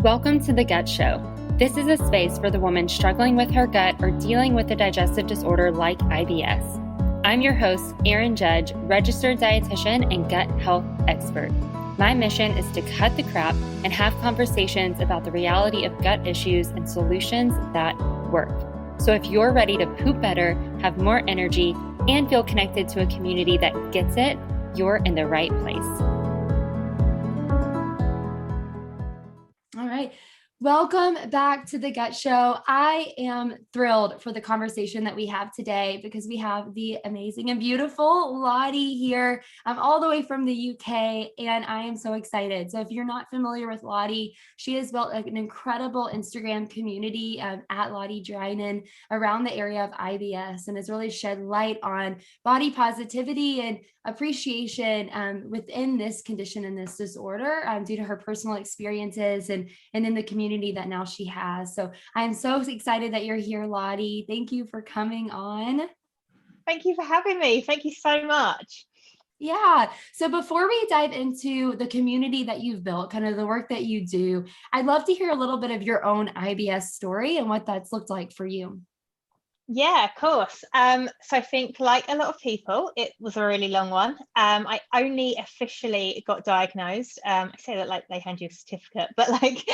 Welcome to The Gut Show. This is a space for the woman struggling with her gut or dealing with a digestive disorder like IBS. I'm your host, Erin Judge, registered dietitian and gut health expert. My mission is to cut the crap and have conversations about the reality of gut issues and solutions that work. So if you're ready to poop better, have more energy, and feel connected to a community that gets it, you're in the right place. All right. Welcome back to The Gut Show. I am thrilled for the conversation that we have today because we have the amazing and beautiful Lottie here. I'm all the way from the UK and I am so excited. So if you're not familiar with Lottie, she has built an incredible Instagram community at Lottie Drynan around the area of IBS and has really shed light on body positivity and appreciation within this condition and this disorder due to her personal experiences and in the community that now she has. So I'm so excited that you're here, Lottie. Thank you for coming on. Thank you for having me. Thank you so much. Yeah. So before we dive into the community that you've built, kind of the work that you do, I'd love to hear a little bit of your own IBS story and what that's looked like for you. Yeah, of course. So I think like a lot of people, it was a really long one. I only officially got diagnosed. I say that like they hand you a certificate, but like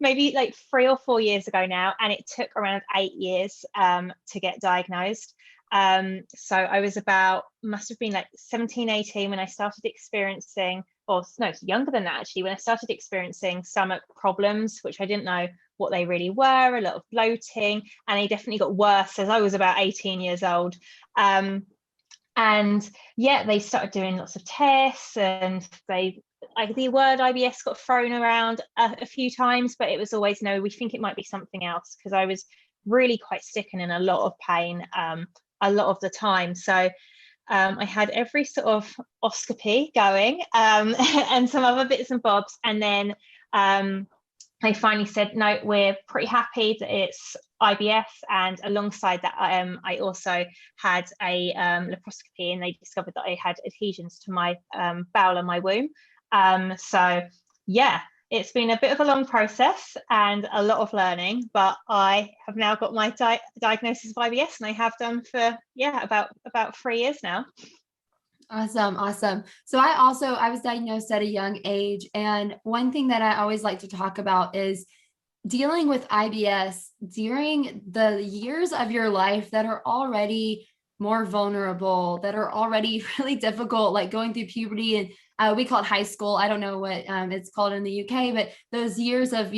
maybe like 3 or 4 years ago now, and it took around 8 years to get diagnosed. So I was must have been like 17, 18 when I started experiencing, or no, it's younger than that actually, when I started experiencing stomach problems, which I didn't know what they really were, a lot of bloating, and they definitely got worse as I was about 18 years old. And yeah, they started doing lots of tests and the word IBS got thrown around a few times, but it was always, no, we think it might be something else, because I was really quite sick and in a lot of pain a lot of the time. So I had every sort of oscopy going and some other bits and bobs. And then they finally said, no, we're pretty happy that it's IBS. And alongside that, I also had a laparoscopy, and they discovered that I had adhesions to my bowel and my womb. So yeah, it's been a bit of a long process and a lot of learning, but I have now got my diagnosis of IBS, and I have done for about 3 years now. Awesome. So I was diagnosed at a young age. And one thing that I always like to talk about is dealing with IBS during the years of your life that are already more vulnerable, that are already really difficult, like going through puberty, and we call it high school. I don't know what it's called in the UK, but those years of,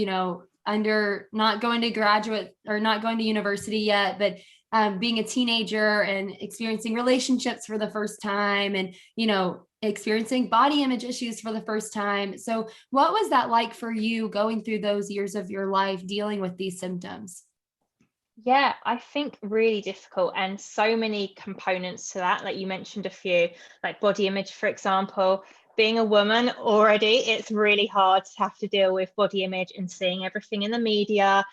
under not going to graduate or not going to university yet, but being a teenager and experiencing relationships for the first time and, experiencing body image issues for the first time. So what was that like for you going through those years of your life dealing with these symptoms? Yeah, I think really difficult, and so many components to that. Like you mentioned a few, like body image, for example. Being a woman already, it's really hard to have to deal with body image and seeing everything in the media.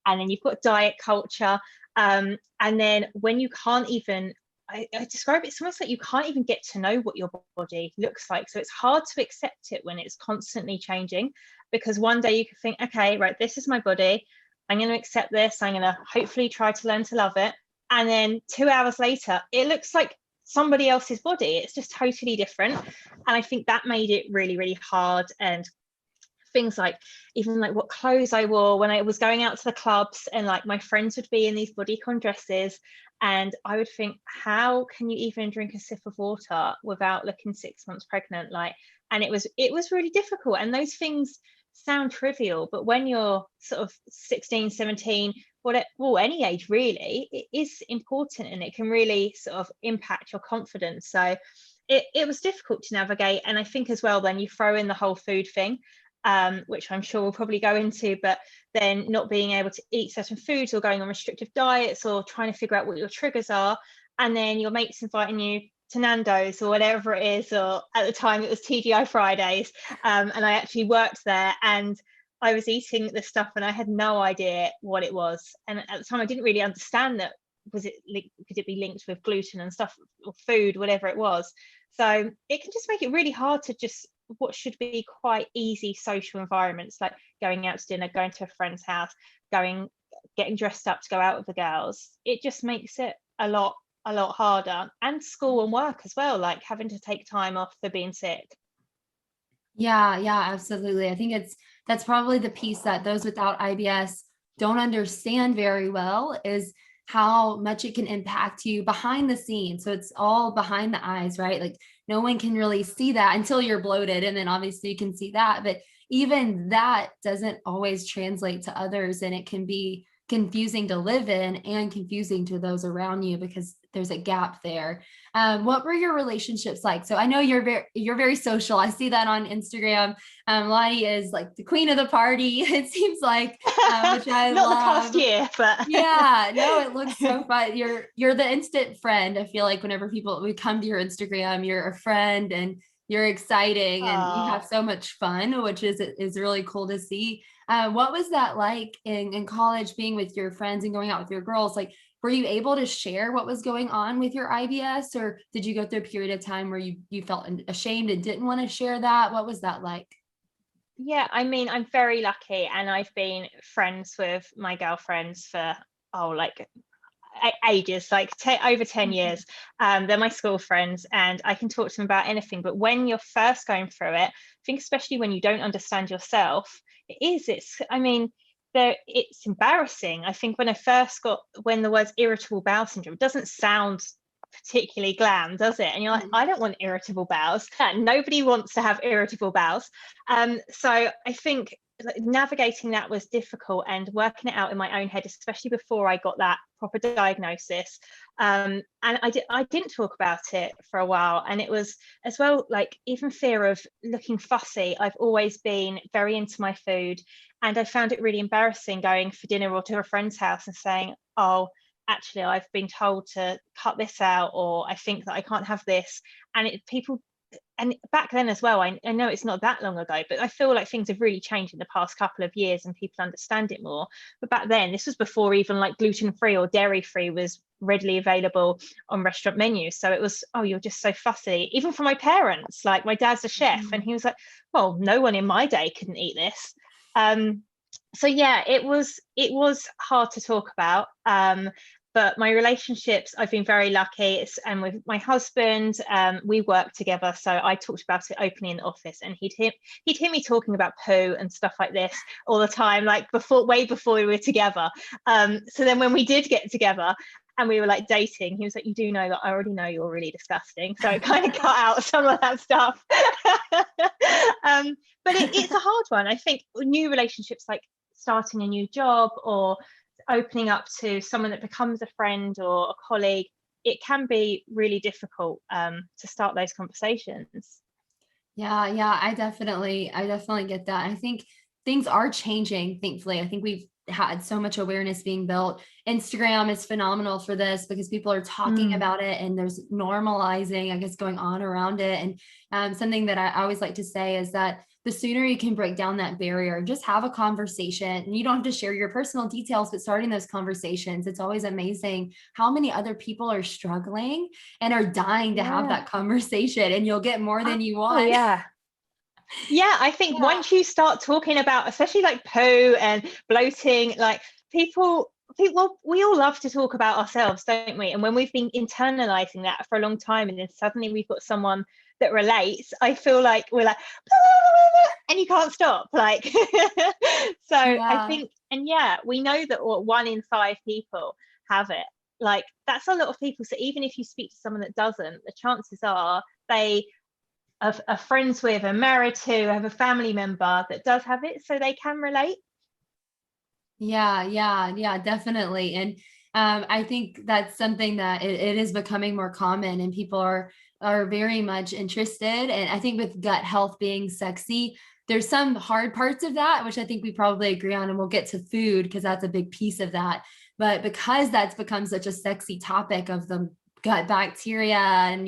And then you've got diet culture. And then when you can't even, I describe it, it's almost like you can't even get to know what your body looks like. So it's hard to accept it when it's constantly changing, because one day you could think, okay, right, this is my body. I'm going to accept this. I'm going to hopefully try to learn to love it. And then 2 hours later, it looks like somebody else's body. It's just totally different. And I think that made it really, really hard. And things like even like what clothes I wore when I was going out to the clubs, and like my friends would be in these bodycon dresses, and I would think, how can you even drink a sip of water without looking 6 months pregnant? And it was really difficult. And those things sound trivial, but when you're sort of 16, 17, any age really, it is important, and it can really sort of impact your confidence. So it was difficult to navigate. And I think as well, then you throw in the whole food thing, which I'm sure we'll probably go into, but then not being able to eat certain foods or going on restrictive diets or trying to figure out what your triggers are. And then your mates inviting you to Nando's or whatever it is, or at the time it was TGI Fridays. And I actually worked there, and I was eating this stuff and I had no idea what it was. And at the time I didn't really understand that. Could it be linked with gluten and stuff, or food, whatever it was. So it can just make it really hard to just what should be quite easy social environments, like going out to dinner, going to a friend's house, getting dressed up to go out with the girls, it just makes it a lot harder. And school and work as well, like having to take time off for being sick. Yeah, yeah, absolutely. I think that's probably the piece that those without IBS don't understand very well, is how much it can impact you behind the scenes. So it's all behind the eyes, right? Like no one can really see that until you're bloated. And then obviously you can see that, but even that doesn't always translate to others. And it can be confusing to live in and confusing to those around you because there's a gap there. What were your relationships like? So I know you're very social. I see that on Instagram. Lottie is like the queen of the party, it seems like, which I Not love. the past year, but Yeah, no, it looks so fun. You're the instant friend. I feel like whenever we come to your Instagram, you're a friend and you're exciting and you have so much fun, which is really cool to see. What was that like in college, being with your friends and going out with your girls? Like, were you able to share what was going on with your IBS, or did you go through a period of time where you felt ashamed and didn't want to share that? What was that like? yeah, I mean, I'm very lucky, and I've been friends with my girlfriends for like ages, like over 10 years. They're my school friends and I can talk to them about anything. But when you're first going through it, I think especially when you don't understand yourself, it's embarrassing. I think when the words irritable bowel syndrome, it doesn't sound particularly glam, does it? And you're like, I don't want irritable bowels. Nobody wants to have irritable bowels. So I think navigating that was difficult, and working it out in my own head, especially before I got that proper diagnosis. And I didn't talk about it for a while, and it was as well, like, even fear of looking fussy. I've always been very into my food, and I found it really embarrassing going for dinner or to a friend's house and saying, oh, actually I've been told to cut this out, or I think that I can't have this. And back then as well, I know it's not that long ago, but I feel like things have really changed in the past couple of years and people understand it more. But back then, this was before even like gluten-free or dairy-free was readily available on restaurant menus. So it was, oh, you're just so fussy. Even for my parents, like my dad's a chef, and he was like, well, no one in my day couldn't eat this. So yeah, it was hard to talk about. But my relationships, I've been very lucky. And with my husband, we work together. So I talked about it openly in the office, and he'd hear me talking about poo and stuff like this all the time, like way before we were together. So then when we did get together and we were like dating, he was like, you do know that I already know you're really disgusting. So it kind of cut out some of that stuff. But it's a hard one. I think new relationships, like starting a new job or opening up to someone that becomes a friend or a colleague, it can be really difficult to start those conversations. Yeah, I definitely get that. I think things are changing, thankfully. I think we've had so much awareness being built. Instagram is phenomenal for this because people are talking about it, and there's normalizing, I guess, going on around it. And something that I always like to say is that the sooner you can break down that barrier, just have a conversation, and you don't have to share your personal details, but starting those conversations, it's always amazing how many other people are struggling and are dying to have that conversation, and you'll get more than you want. Oh yeah. Yeah, I think once you start talking about, especially like poo and bloating, like people, we all love to talk about ourselves, don't we? And when we've been internalizing that for a long time, and then suddenly we've got someone that relates, I feel like we're like, and you can't stop. Like, so I think, and yeah, we know that 1 in 5 people have it. Like, that's a lot of people. So even if you speak to someone that doesn't, the chances are they are friends with, are married to, have a family member that does have it, so they can relate. Yeah, definitely. And I think that's something that it is becoming more common, and people are very much interested. And I think with gut health being sexy, there's some hard parts of that, which I think we probably agree on, and we'll get to food because that's a big piece of that. But because that's become such a sexy topic of the gut bacteria and,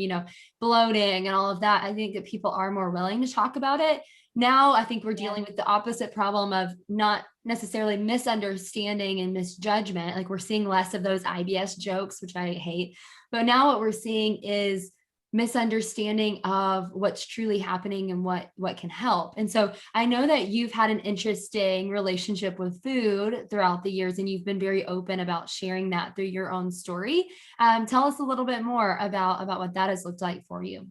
bloating and all of that, I think that people are more willing to talk about it. Now, I think we're dealing with the opposite problem of not necessarily misunderstanding and misjudgment. Like, we're seeing less of those IBS jokes, which I hate. But now what we're seeing is misunderstanding of what's truly happening and what can help. And so I know that you've had an interesting relationship with food throughout the years, and you've been very open about sharing that through your own story. Tell us a little bit more about what that has looked like for you.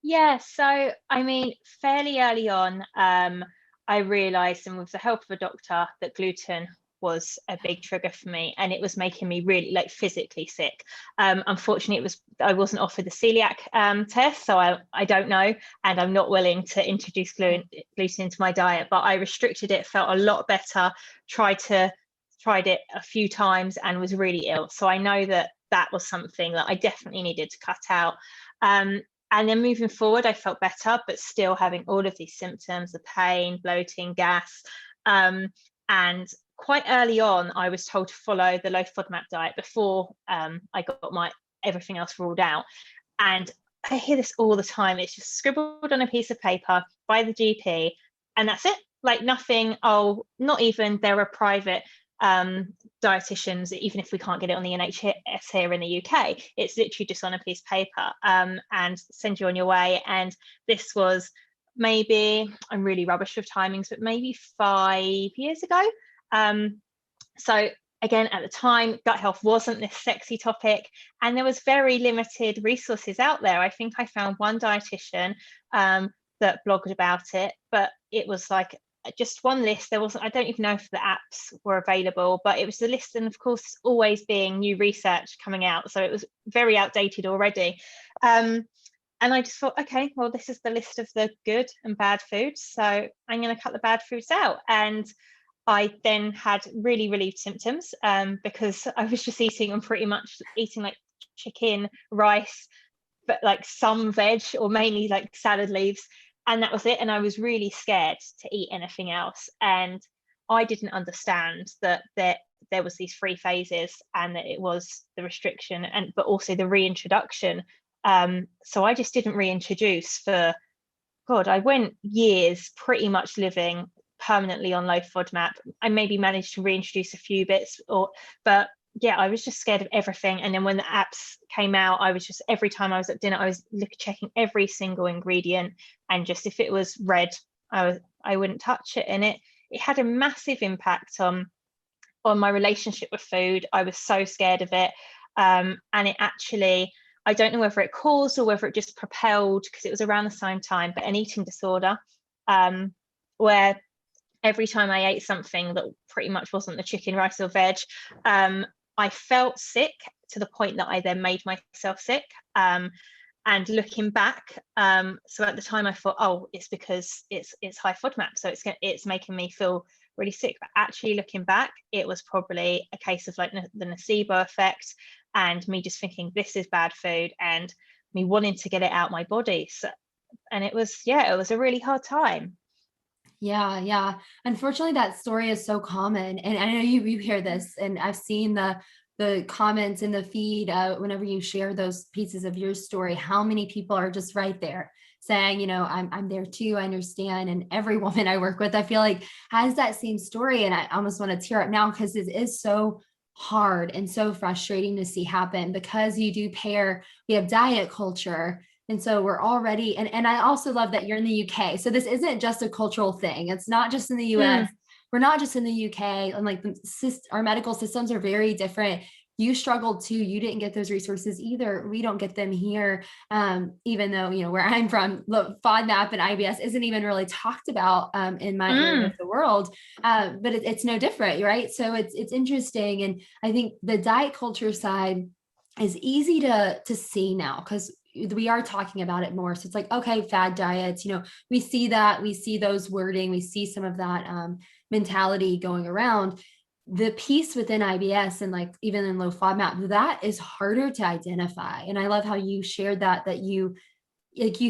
Yeah, so I mean, fairly early on, I realised, and with the help of a doctor, that gluten was a big trigger for me, and it was making me really like physically sick. Unfortunately, I wasn't offered the celiac test, so I don't know, and I'm not willing to introduce gluten into my diet. But I restricted it, felt a lot better, tried it a few times, and was really ill. So I know that was something that I definitely needed to cut out. And then moving forward, I felt better, but still having all of these symptoms, the pain, bloating, gas. And quite early on, I was told to follow the low FODMAP diet before I got my everything else ruled out. And I hear this all the time. It's just scribbled on a piece of paper by the GP, and that's it. Like nothing. Oh, not even there are private dietitians, even if we can't get it on the NHS here in the UK, it's literally just on a piece of paper, and send you on your way. And this was maybe, I'm really rubbish with timings, but maybe 5 years ago. So again, at the time, gut health wasn't this sexy topic, and there was very limited resources out there. I think I found one dietitian that blogged about it, but it was like just one list. There wasn't, I don't even know if the apps were available, but it was the list, and of course always being new research coming out, so it was very outdated already. And I just thought, okay, well, this is the list of the good and bad foods, so I'm going to cut the bad foods out. And I then had really relieved symptoms, because I was just eating and pretty much eating like chicken, rice, but like some veg, or mainly like salad leaves, and that was it. And I was really scared to eat anything else, and I didn't understand that there was these 3 phases, and that it was the restriction and but also the reintroduction. So I just didn't reintroduce for, God, I went years pretty much living permanently on low FODMAP. I maybe managed to reintroduce a few bits, but yeah, I was just scared of everything. And then when the apps came out, I was just, every time I was at dinner, I was checking every single ingredient, and just if it was red, I wouldn't touch it. And it had a massive impact on my relationship with food. I was so scared of it, and it actually, I don't know whether it caused or whether it just propelled, because it was around the same time, but an eating disorder, where every time I ate something that pretty much wasn't the chicken, rice, or veg, I felt sick, to the point that I then made myself sick. And looking back, so at the time I thought, oh, it's because it's high FODMAP, so it's making me feel really sick. But actually looking back, it was probably a case of like the nocebo effect, and me just thinking this is bad food, and me wanting to get it out my body. So, and it was a really hard time. Yeah, yeah. Unfortunately, that story is so common, and I know you hear this, and I've seen the comments in the feed whenever you share those pieces of your story. How many people are just right there saying, you know, I'm there too. I understand. And every woman I work with, I feel like has that same story, and I almost want to tear up now because it is so hard and so frustrating to see happen, because you do pair. We have diet culture. And so we're already, and I also love that you're in the UK. So this isn't just a cultural thing. It's not just in the US. We're not just in the UK. And like our medical systems are very different. You struggled too. You didn't get those resources either. We don't get them here. Even though, you know, where I'm from, FODMAP and IBS isn't even really talked about in my area of the world. But it's no different, right? So it's interesting. And I think the diet culture side is easy to see now, because we are talking about it more. So it's like, okay, fad diets, you know, we see those wording, we see some of that mentality going around. The piece within IBS and like even in low FODMAP, that is harder to identify. And I love how you shared that you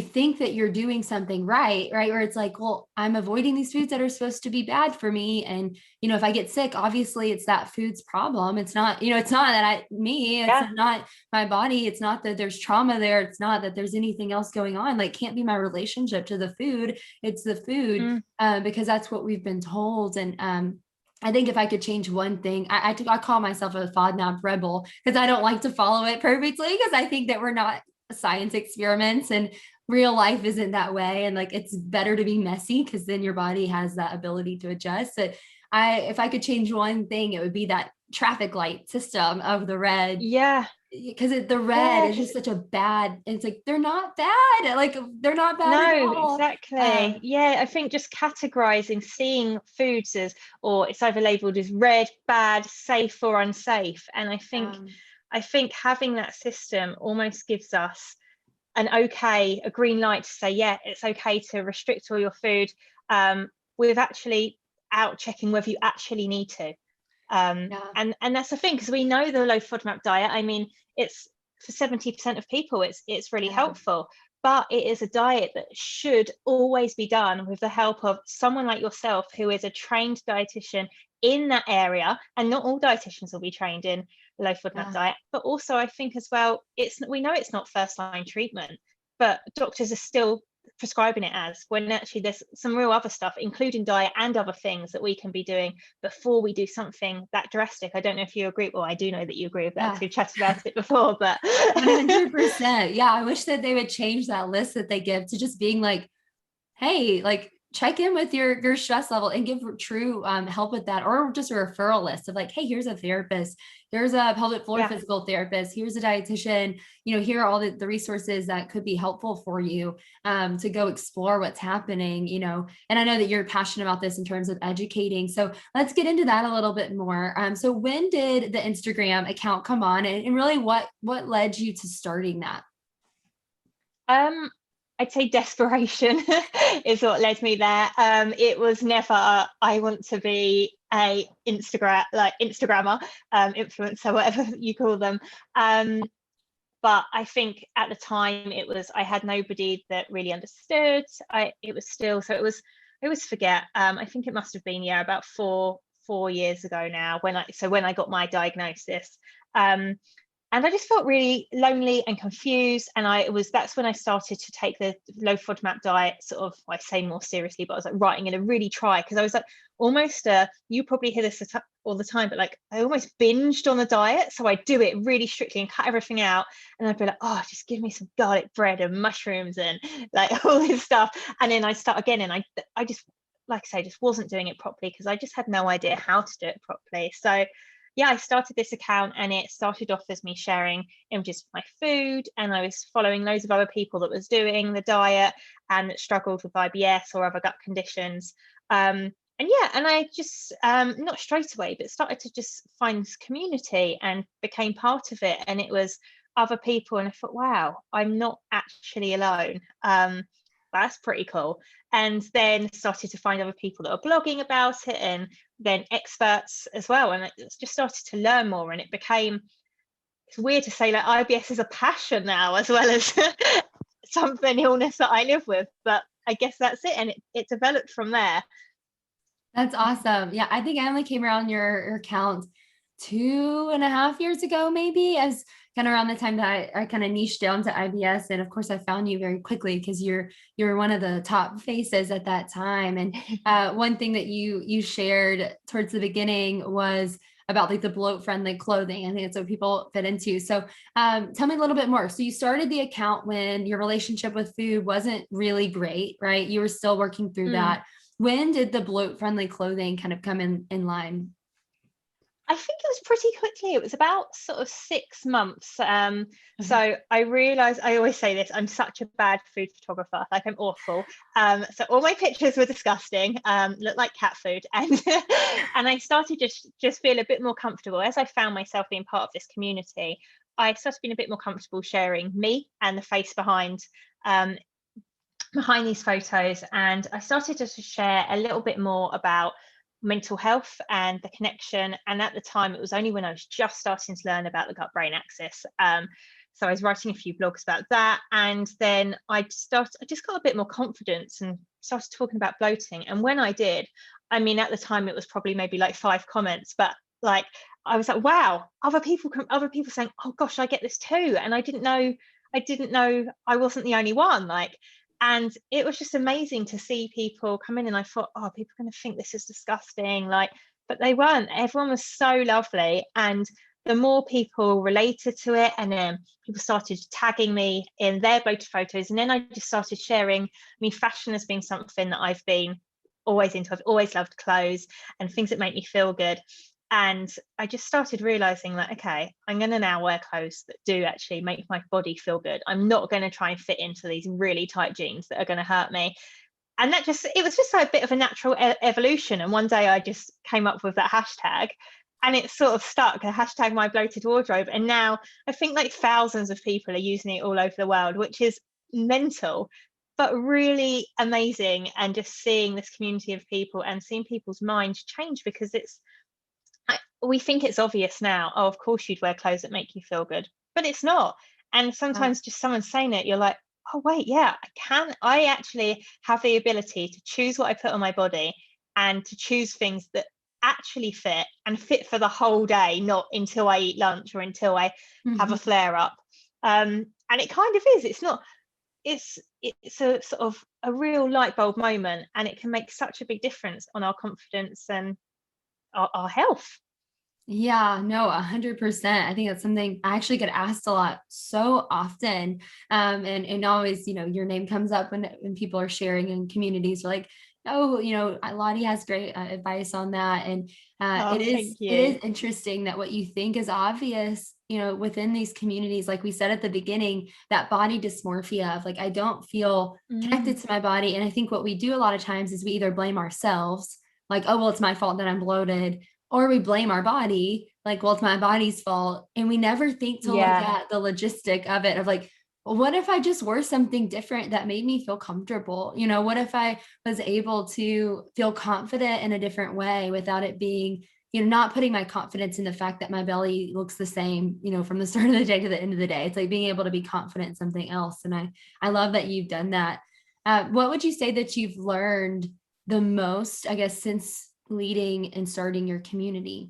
think that you're doing something right, where it's like, well, I'm avoiding these foods that are supposed to be bad for me. And, you know, if I get sick, obviously it's that food's problem. It's not, you know, it's not that it's not my body. It's not that there's trauma there. It's not that there's anything else going on. Like, can't be my relationship to the food. It's the food, because that's what we've been told. And, I think if I could change one thing, I call myself a FODMAP rebel, because I don't like to follow it perfectly, because I think that we're not science experiments, and real life isn't that way. And like, it's better to be messy because then your body has that ability to adjust. So if I could change one thing, it would be that traffic light system of the red, Yeah. because the red Yeah, is just such a bad, it's like, they're not bad. Like, they're not bad at no, all. exactly. Yeah, I think just categorizing, seeing foods as, or it's either labeled as red, bad, safe, or unsafe. And I think having that system almost gives us a green light to say, yeah, it's okay to restrict all your food, with actually out checking whether you actually need to. Yeah. And that's the thing, because we know the low FODMAP diet, I mean, it's for 70% of people, it's really Yeah. helpful, but it is a diet that should always be done with the help of someone like yourself, who is a trained dietitian in that area. And not all dietitians will be trained in low FODMAP Yeah. diet, but also I think as well, we know it's not first line treatment, but doctors are still prescribing it as, when actually there's some real other stuff, including diet and other things, that we can be doing before we do something that drastic. I don't know if you agree. Well, I do know that you agree with that because Yeah. we've chatted about it before, but 100%. Yeah. I wish that they would change that list that they give to just being like, hey, like, check in with your stress level and give true help with that, or just a referral list of like, hey, here's a therapist, here's a pelvic floor yeah, physical therapist, here's a dietitian, here are all the resources that could be helpful for you to go explore what's happening. And I know that you're passionate about this in terms of educating, so let's get into that a little bit more. So when did the Instagram account come on, and really what led you to starting that? I'd say desperation is what led me there. It was never I want to be a Instagrammer, influencer, whatever you call them. But I think at the time I had nobody that really understood. It was still, so it was, I always forget. I think it must have been, yeah, about four years ago now, when I got my diagnosis. And I just felt really lonely and confused. And that's when I started to take the low FODMAP diet sort of, I say more seriously, but I was like writing in a really try, because I was like almost, you probably hear this all the time, but like I almost binged on the diet. So I do it really strictly and cut everything out. And I'd be like, oh, just give me some garlic bread and mushrooms and like all this stuff. And then I start again. And I just, like I say, just wasn't doing it properly, because I just had no idea how to do it properly. So yeah, I started this account, and it started off as me sharing images of my food, and I was following loads of other people that was doing the diet and that struggled with IBS or other gut conditions. And yeah, and I just not straight away, but started to just find this community and became part of it. And it was other people, and I thought, wow, I'm not actually alone. That's pretty cool. And then started to find other people that are blogging about it, and then experts as well. And I just started to learn more, and it's weird to say, like, IBS is a passion now, as well as something illness that I live with. But I guess that's it. And it developed from there. That's awesome. Yeah, I think I only came around your account 2.5 years ago, maybe, as kind of around the time that I kind of niched down to IBS. And of course, I found you very quickly because you're one of the top faces at that time. And one thing that you shared towards the beginning was about like the bloat friendly clothing. I think it's what people fit into. So tell me a little bit more. So you started the account when your relationship with food wasn't really great, right? You were still working through that. When did the bloat friendly clothing kind of come in line? I think it was pretty quickly. It was about sort of 6 months. So I realized, I always say this, I'm such a bad food photographer. Like, I'm awful. So all my pictures were disgusting, looked like cat food. And and I started just feel a bit more comfortable as I found myself being part of this community. I started being a bit more comfortable sharing me and the face behind these photos. And I started to share a little bit more about mental health and the connection. And at the time, it was only when I was just starting to learn about the gut brain axis. So I was writing a few blogs about that. And then I just got a bit more confidence and started talking about bloating. And when I did, I mean, at the time, it was probably maybe like 5 comments, but like, I was like, wow, other people saying, oh gosh, I get this too. And I didn't know I wasn't the only one. Like, and it was just amazing to see people come in, and I thought, oh, people are going to think this is disgusting, like, but they weren't. Everyone was so lovely, and the more people related to it, and then people started tagging me in their bloated photos, and then I just started sharing. I mean, fashion has been something that I've been always into. I've always loved clothes and things that make me feel good. And I just started realizing that, okay, I'm going to now wear clothes that do actually make my body feel good. I'm not going to try and fit into these really tight jeans that are going to hurt me. And that just, it was just a bit of a natural evolution. And one day I just came up with that hashtag, and it sort of stuck, a hashtag my bloated wardrobe. And now I think like thousands of people are using it all over the world, which is mental, but really amazing. And just seeing this community of people and seeing people's minds change, because we think it's obvious now. Oh, of course you'd wear clothes that make you feel good, but it's not. And sometimes just someone saying it, you're like, oh wait, yeah, I actually have the ability to choose what I put on my body, and to choose things that actually fit and fit for the whole day, not until I eat lunch or until I have a flare up. And it kind of is, it's not, it's a sort of a real light bulb moment, and it can make such a big difference on our confidence and our health. Yeah, no, 100%. I think that's something I actually get asked a lot, so often. And always, your name comes up when people are sharing in communities, like, oh, Lottie has great advice on that. And Oh, it thank is you. interesting that what you think is obvious, within these communities, like we said at the beginning, that body dysmorphia of like, I don't feel connected to my body. And I think what we do a lot of times is we either blame ourselves, like, oh, well, it's my fault that I'm bloated, or we blame our body, like, well, it's my body's fault. And we never think to look Yeah. at the logistic of it, of like, well, what if I just wore something different that made me feel comfortable? What if I was able to feel confident in a different way without it being, not putting my confidence in the fact that my belly looks the same, from the start of the day to the end of the day. It's like being able to be confident in something else. And I love that you've done that. What would you say that you've learned the most, I guess, since leading and starting your community?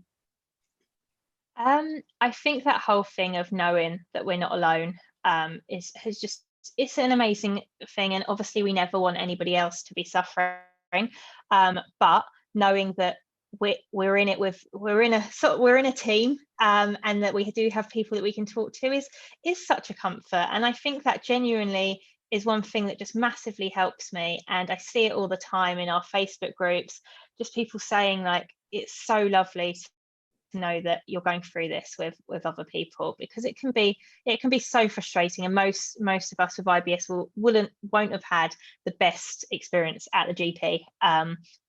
I think that whole thing of knowing that we're not alone it's an amazing thing, and obviously we never want anybody else to be suffering. But knowing that we're in it with we're in a team, and that we do have people that we can talk to is such a comfort. And I think that genuinely is one thing that just massively helps me. And I see it all the time in our Facebook groups, just people saying like, it's so lovely to know that you're going through this with other people, because it can be so frustrating. And most of us with IBS won't have had the best experience at the GP,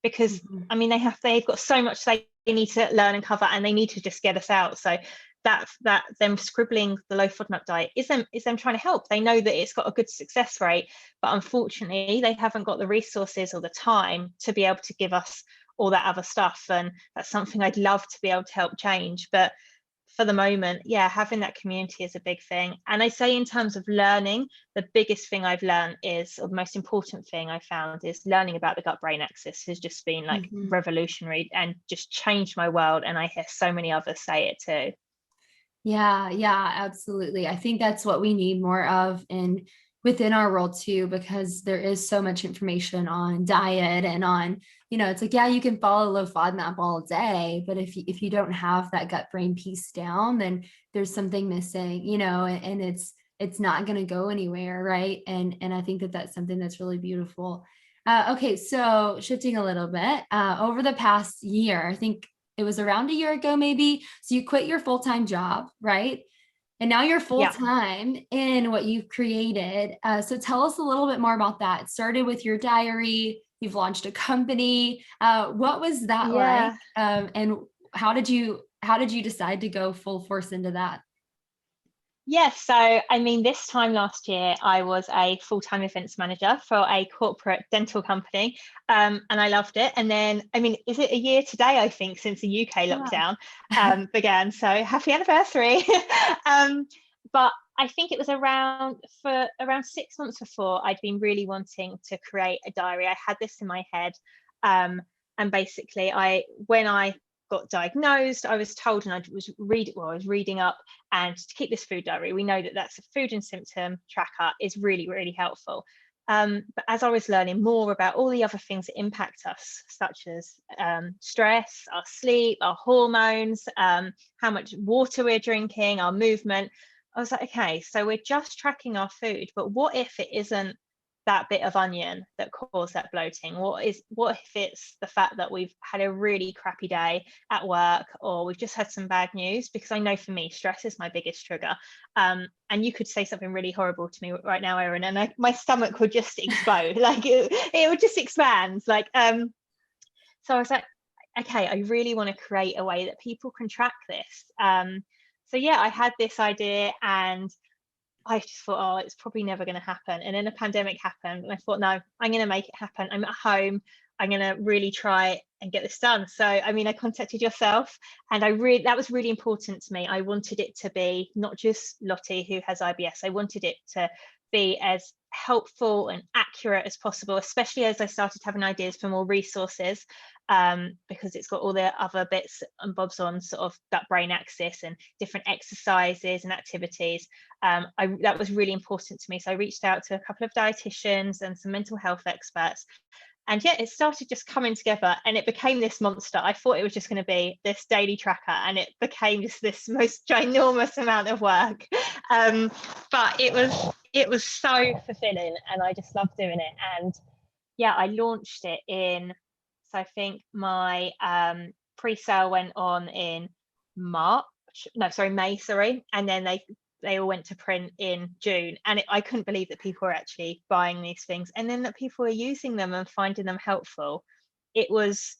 because I mean they've got so much they need to learn and cover, and they need to just get us out. So that them scribbling the low FODMAP diet is them trying to help. They know that it's got a good success rate, but unfortunately they haven't got the resources or the time to be able to give us all that other stuff. And that's something I'd love to be able to help change. But for the moment, yeah, having that community is a big thing. And I say in terms of learning, the biggest thing I've learned is, or the most important thing I found, is learning about the gut-brain axis has just been like revolutionary and just changed my world. And I hear so many others say it too. Yeah, absolutely. I think that's what we need more of within our world too, because there is so much information on diet and on, it's like, yeah, you can follow low FODMAP all day, but if you don't have that gut brain piece down, then there's something missing, and it's not going to go anywhere, right? And I think that that's something that's really beautiful. Okay, so shifting a little bit, over the past year, I think it was around a year ago, maybe. So you quit your full-time job, right? And now you're Yeah. full-time in what you've created. So tell us a little bit more about that. It started with your diary. You've launched a company. What was that like? Yeah. And how did you decide to go full force into that? Yes, so I mean, this time last year, I was a full-time events manager for a corporate dental company, and I loved it. And then, I mean, is it a year today, I think, since the UK Wow. lockdown began? So happy anniversary. But I think it was around 6 months before I'd been really wanting to create a diary. I had this in my head, and basically, when I got diagnosed, I was told, and I was reading up, and to keep this food diary, we know that that's a food and symptom tracker, is really, really helpful. But as I was learning more about all the other things that impact us, such as stress, our sleep, our hormones, how much water we're drinking, our movement, I was like, okay, so we're just tracking our food, but what if it isn't that bit of onion that caused that bloating? What if it's the fact that we've had a really crappy day at work, or we've just had some bad news? Because I know for me, stress is my biggest trigger. And you could say something really horrible to me right now, Erin, and my stomach would just explode. Like it would just expand. Like so I was like, okay, I really want to create a way that people can track this. So yeah, I had this idea, and I just thought, oh, it's probably never going to happen. And then the pandemic happened, and I thought, no, I'm going to make it happen. I'm at home. I'm going to really try and get this done. So, I mean, I contacted yourself, and that was really important to me. I wanted it to be not just Lottie who has IBS. I wanted it to be as helpful and accurate as possible, especially as I started having ideas for more resources, because it's got all the other bits and bobs on sort of gut brain axis and different exercises and activities. That was really important to me. So I reached out to a couple of dietitians and some mental health experts. And yeah, it started just coming together, and it became this monster. I thought it was just going to be this daily tracker, and it became just this most ginormous amount of work. But it was so fulfilling, and I just loved doing it. And yeah, I launched it in, so I think my pre-sale went on in May, sorry, and then they all went to print in June, and I couldn't believe that people were actually buying these things, and then that people were using them and finding them helpful. It was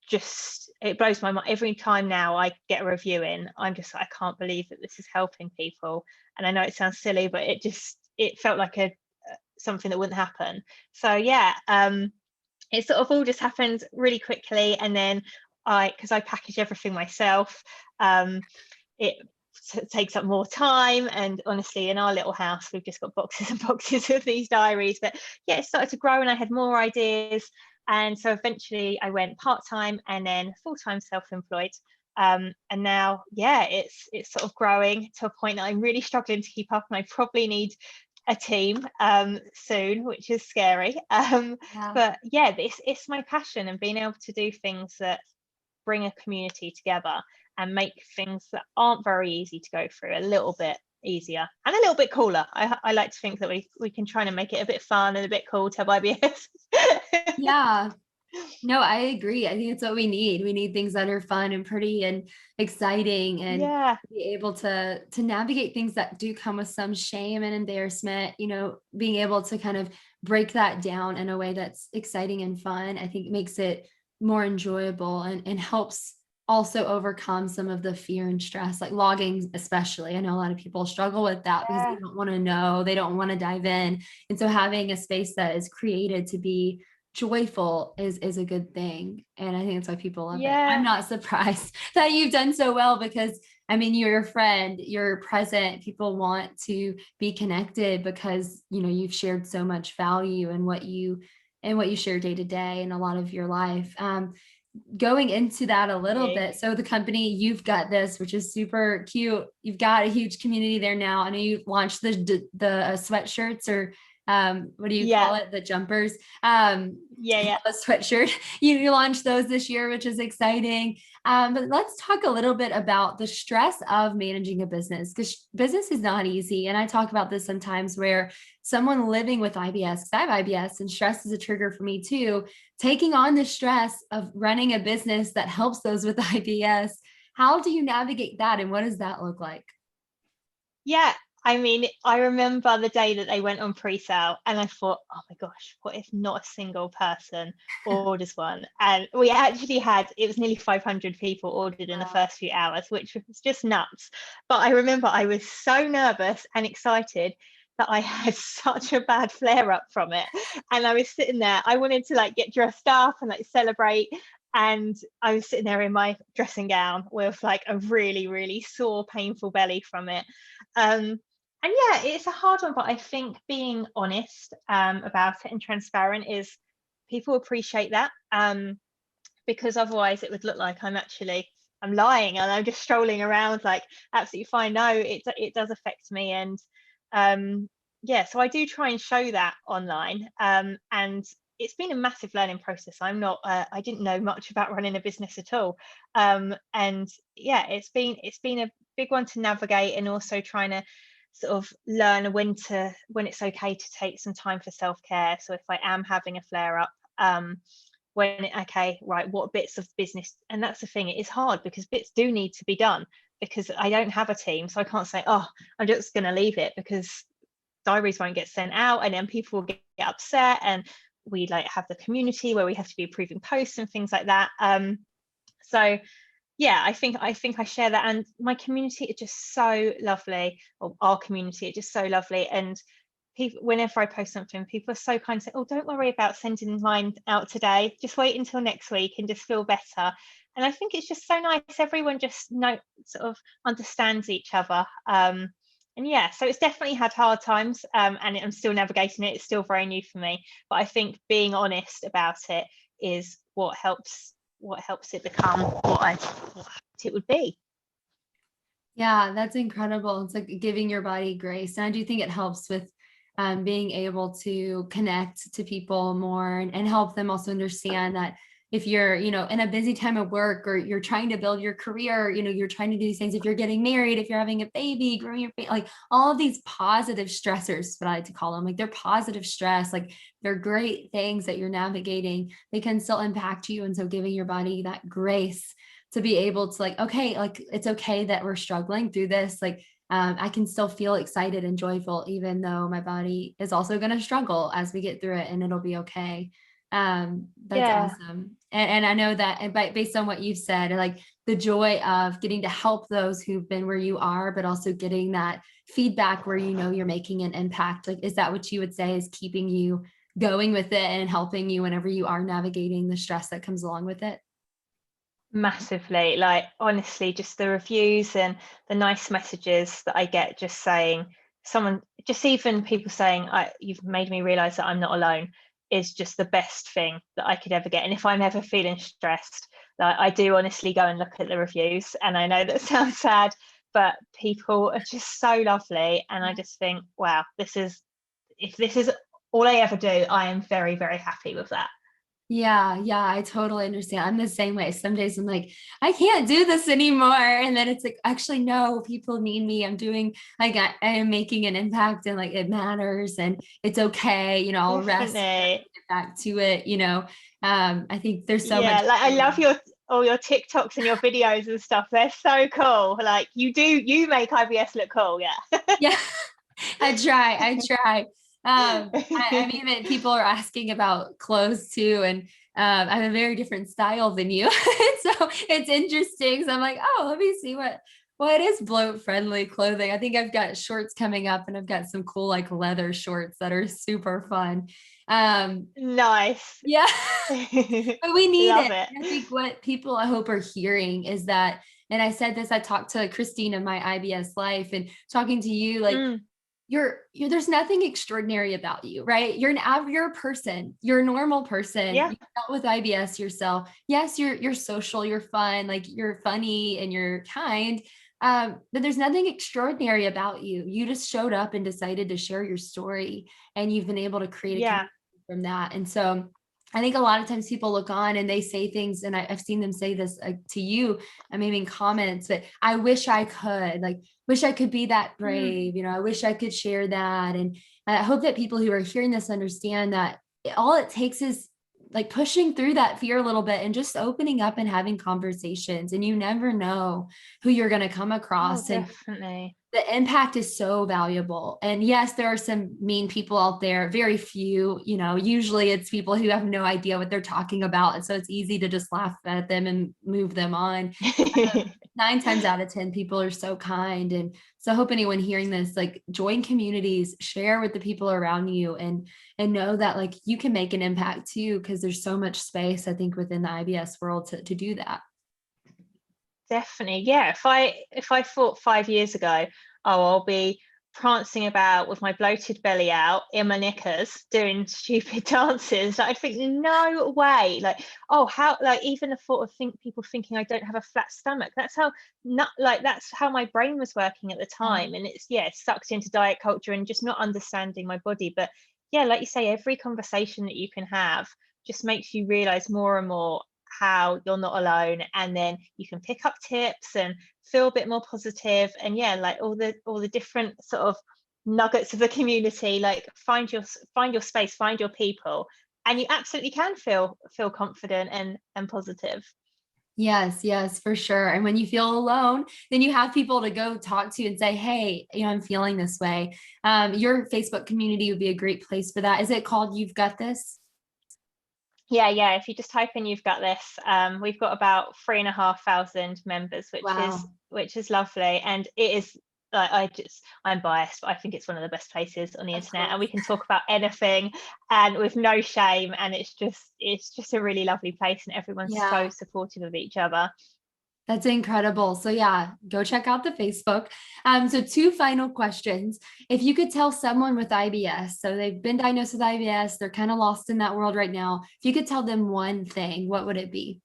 just, it blows my mind. Every time now I get a review in, I'm just like, I can't believe that this is helping people. And I know it sounds silly, but it felt like something that wouldn't happen. So yeah, it sort of all just happened really quickly, and then because I package everything myself, it takes up more time, and honestly, in our little house we've just got boxes and boxes of these diaries. But yeah, it started to grow, and I had more ideas, and so eventually I went part-time and then full-time self-employed. And now, yeah, it's sort of growing to a point that I'm really struggling to keep up, and I probably need a team soon, which is scary. But yeah, it's my passion, and being able to do things that bring a community together and make things that aren't very easy to go through a little bit easier and a little bit cooler. I like to think that we can try and make it a bit fun and a bit cool to have IBS. Yeah. No, I agree. I think it's what we need. We need things that are fun and pretty and exciting, and Yeah, be able to navigate things that do come with some shame and embarrassment, being able to kind of break that down in a way that's exciting and fun, I think makes it more enjoyable, and helps also overcome some of the fear and stress, like logging, especially. I know a lot of people struggle with that because they yeah, don't want to know, they don't want to dive in. And so having a space that is created to be joyful is a good thing, and I think that's why people love it. I'm yeah, not surprised that you've done so well, because I mean, you're a friend, you're present, people want to be connected because you've shared so much value in what you share day to day and a lot of your life. Going into that a little bit, so the company, You've Got This, which is super cute, you've got a huge community there now. I know you launched the sweatshirts, or what do you call it, the jumpers, yeah. a sweatshirt. You launched those this year, which is exciting. But let's talk a little bit about the stress of managing a business, because business is not easy. And I talk about this sometimes, where someone living with IBS, because I have IBS and stress is a trigger for me too, taking on the stress of running a business that helps those with IBS. How do you navigate that, and what does that look like? Yeah, I mean, I remember the day that they went on pre-sale, and I thought, oh my gosh, what if not a single person orders one? And we actually it was nearly 500 people ordered in the first few hours, which was just nuts. But I remember I was so nervous and excited that I had such a bad flare up from it. And I was sitting there, I wanted to like get dressed up and like celebrate. And I was sitting there in my dressing gown with like a really, really sore, painful belly from it. And yeah, it's a hard one, but I think being honest about it and transparent is, people appreciate that, because otherwise it would look like I'm lying and I'm just strolling around like absolutely fine. No, it does affect me, and yeah, so I do try and show that online, and it's been a massive learning process. I'm not, I didn't know much about running a business at all, and yeah, it's been a big one to navigate, and also trying to sort of learn when it's okay to take some time for self-care. So if I am having a flare up, okay, right, what bits of business, and that's the thing, it is hard because bits do need to be done, because I don't have a team, so I can't say, oh, I'm just going to leave it, because diaries won't get sent out, and then people will get upset, and we like have the community where we have to be approving posts and things like that. So yeah, I think I share that, and my community is just so lovely, or our community is just so lovely, and people, whenever I post something, people are so kind, say, oh, don't worry about sending mine out today, just wait until next week and just feel better. And I think it's just so nice, everyone just sort of understands each other. And yeah, so it's definitely had hard times, and I'm still navigating it. It's still very new for me, but I think being honest about it is what helps it become what I hoped it would be. Yeah, that's incredible. It's like giving your body grace. And I do think it helps with being able to connect to people more, and help them also understand that if you're, in a busy time of work, or you're trying to build your career, you're trying to do these things, if you're getting married, if you're having a baby, growing your baby, like all of these positive stressors, what I like to call them, like they're positive stress, like they're great things that you're navigating, they can still impact you. And so giving your body that grace to be able to, like, okay, like it's okay that we're struggling through this. Like, I can still feel excited and joyful, even though my body is also going to struggle as we get through it, and it'll be okay. That's Yeah. awesome. And I know that, and based on what you've said, like the joy of getting to help those who've been where you are, but also getting that feedback where you're making an impact. Like, is that what you would say is keeping you going with it and helping you whenever you are navigating the stress that comes along with it? Massively, like honestly, just the reviews and the nice messages that I get, just saying, someone, just even people saying, you've made me realize that I'm not alone, is just the best thing that I could ever get. And if I'm ever feeling stressed, like, I do honestly go and look at the reviews, and I know that sounds sad, but people are just so lovely, and I just think, wow, if this is all I ever do, I am very, very happy with that. Yeah, yeah, I totally understand. I'm the same way. Some days I'm like, I can't do this anymore. And then it's like, actually, no, people need me. I'm doing, like, I am making an impact, and like it matters, and it's okay. I'll rest and Definitely. get back to it. I think there's so much. Yeah, like I love all your TikToks and your videos and stuff. They're so cool. Like you make IBS look cool, yeah. Yeah, I try. I'm even, people are asking about clothes too. And I have a very different style than you. So it's interesting. So I'm like, oh, let me see what is bloat friendly clothing. I think I've got shorts coming up, and I've got some cool like leather shorts that are super fun. Nice. Yeah, but we need Love it. it. I think what people, I hope, are hearing is that, and I said this, I talked to Christine in my IBS life, and talking to you, like, Mm, you're there's nothing extraordinary about you, right? You're a person, you're a normal person. yeah, You dealt with IBS yourself. Yes, you're social, you're fun, like you're funny and you're kind. But there's nothing extraordinary about you. You just showed up and decided to share your story, and you've been able to create a yeah, community from that. And so I think a lot of times people look on and they say things, and I've seen them say this to you, I mean, in comments, but I wish I could, like, wish I could be that mm, brave, I wish I could share that. And I hope that people who are hearing this understand that all it takes is like pushing through that fear a little bit, and just opening up and having conversations. And you never know who you're going to come oh, across. And definitely. the impact is so valuable. And yes, there are some mean people out there, very few, usually it's people who have no idea what they're talking about. And so it's easy to just laugh at them and move them on. 9 times out of 10, people are so kind. And so I hope anyone hearing this, like, join communities, share with the people around you, and know that, like, you can make an impact too, because there's so much space, I think, within the IBS world to do that. Definitely, yeah. If I thought 5 years ago, oh, I'll be prancing about with my bloated belly out in my knickers doing stupid dances. Like, I'd think, no way. Like, oh, how, like, even the thought of people thinking I don't have a flat stomach, that's how, not like, that's how my brain was working at the Yeah. time. And it's, yeah, sucked into diet culture and just not understanding my body. But yeah, like you say, every conversation that you can have just makes you realize more and more how you're not alone, and then you can pick up tips and feel a bit more positive. And yeah, like all the different sort of nuggets of the community, like find your space, find your people, and you absolutely can feel confident and positive. Yes, yes, for sure. And when you feel alone, then you have people to go talk to and say, hey, I'm feeling this way. Your Facebook community would be a great place for that. Is it called You've Got This? Yeah, if you just type in You've Got This, we've got about 3,500 members, Wow. which is lovely. And it is, I'm biased, but I think it's one of the best places on the Of internet, and we course. can talk about anything and with no shame. And it's just a really lovely place, and everyone's so Yeah. supportive of each other. That's incredible. So yeah, go check out the Facebook. So two final questions. If you could tell someone with IBS, so they've been diagnosed with IBS, they're kind of lost in that world right now. If you could tell them one thing, what would it be?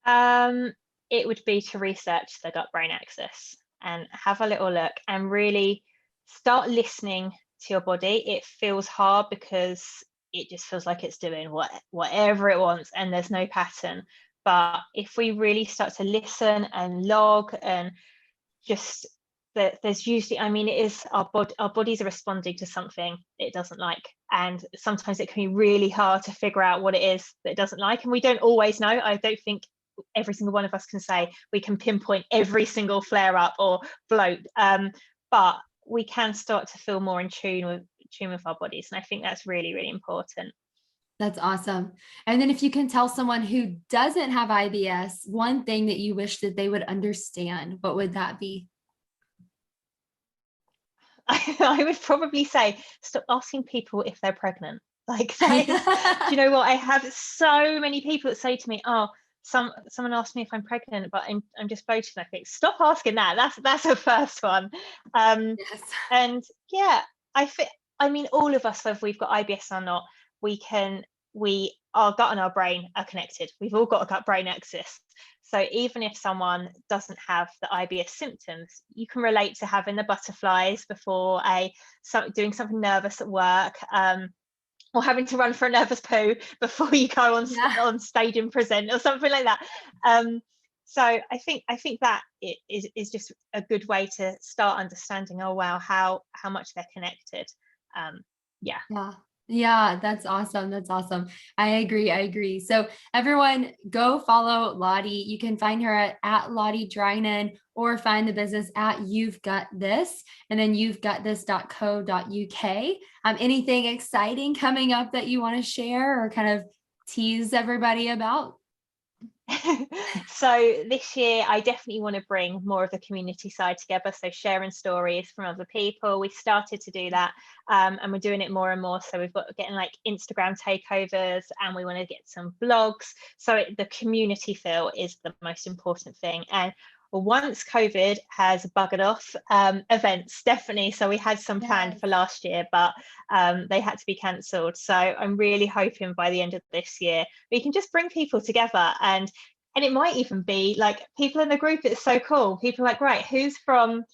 Um, it would be to research the gut brain axis and have a little look and really start listening to your body. It feels hard because it just feels like it's doing whatever it wants and there's no pattern. But if we really start to listen and log and just that, there's usually, I mean, it is our bodies are responding to something it doesn't like, and sometimes it can be really hard to figure out what it is that it doesn't like, and we don't always know. I don't think every single one of us can say we can pinpoint every single flare up or bloat, but we can start to feel more in tune with our bodies, and I think that's really, really important. That's awesome. And then if you can tell someone who doesn't have IBS one thing that you wish that they would understand, what would that be? I would probably say stop asking people if they're pregnant. Like, that is, do you know what? I have so many people that say to me, "Oh, someone asked me if I'm pregnant, but I'm just bloated." I think, stop asking that. That's the first one. Um, Yes. and yeah, I mean, all of us, whether we've got IBS or not, our gut and our brain are connected. We've all got a gut brain axis. So even if someone doesn't have the IBS symptoms, you can relate to having the butterflies before doing something nervous at work, or having to run for a nervous poo before you go Yeah. on stage and present or something like that. So I think that it is just a good way to start understanding. Oh wow, how much they're connected. Um, yeah. Yeah. Yeah, that's awesome. That's awesome. I agree. I agree. So everyone go follow Lottie. You can find her at Lottie Drynan or find the business at You've Got This and then you've got this.co.uk. Anything exciting coming up that you want to share or kind of tease everybody about? So this year I definitely want to bring more of the community side together, so sharing stories from other people. We started to do that, and we're doing it more and more. So we've got getting like Instagram takeovers, and we want to get some blogs. So the community feel is the most important thing. And once COVID has buggered off, events definitely. So we had some planned Yes. for last year, but they had to be cancelled. So I'm really hoping by the end of this year we can just bring people together, and it might even be like people in the group. It's so cool. People are like, right, who's from,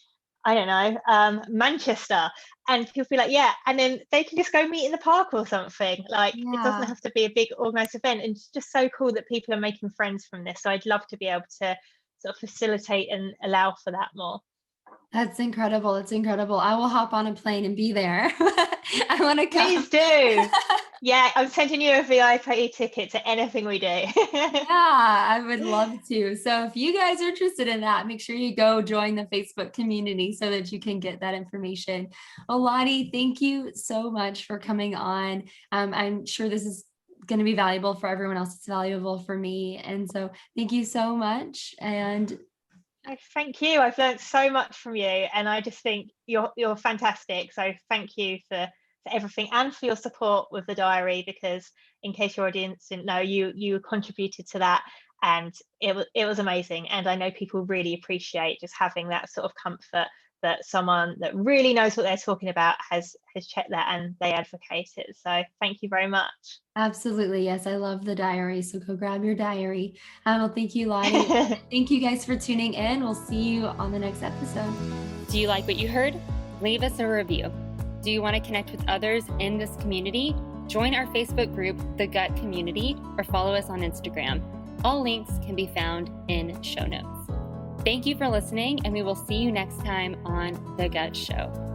I don't know, Manchester, and people be like, yeah, and then they can just go meet in the park or something. Like, it doesn't Yeah. have to be a big organized event, and it's just so cool that people are making friends from this. So I'd love to be able to sort of facilitate and allow for that more. That's incredible. It's incredible. I will hop on a plane and be there. I want to come. Please do. Yeah, I'm sending you a VIP ticket to anything we do. Yeah, I would love to. So if you guys are interested in that, make sure you go join the Facebook community so that you can get that information. Well, Lottie, thank you so much for coming on. I'm sure this is going to be valuable for everyone else. It's valuable for me. And so thank you so much. And Oh, thank you. I've learned so much from you, and I just think you're fantastic. So thank you for everything and for your support with the diary, because in case your audience didn't know, you contributed to that, and it was amazing. And I know people really appreciate just having that sort of comfort that someone that really knows what they're talking about has checked that and they advocate it. So thank you very much. Absolutely. Yes, I love the diary. So go grab your diary. Well, thank you, Lottie. Thank you guys for tuning in. We'll see you on the next episode. Do you like what you heard? Leave us a review. Do you want to connect with others in this community? Join our Facebook group, The Gut Community, or follow us on Instagram. All links can be found in show notes. Thank you for listening, and we will see you next time on The Gut Show.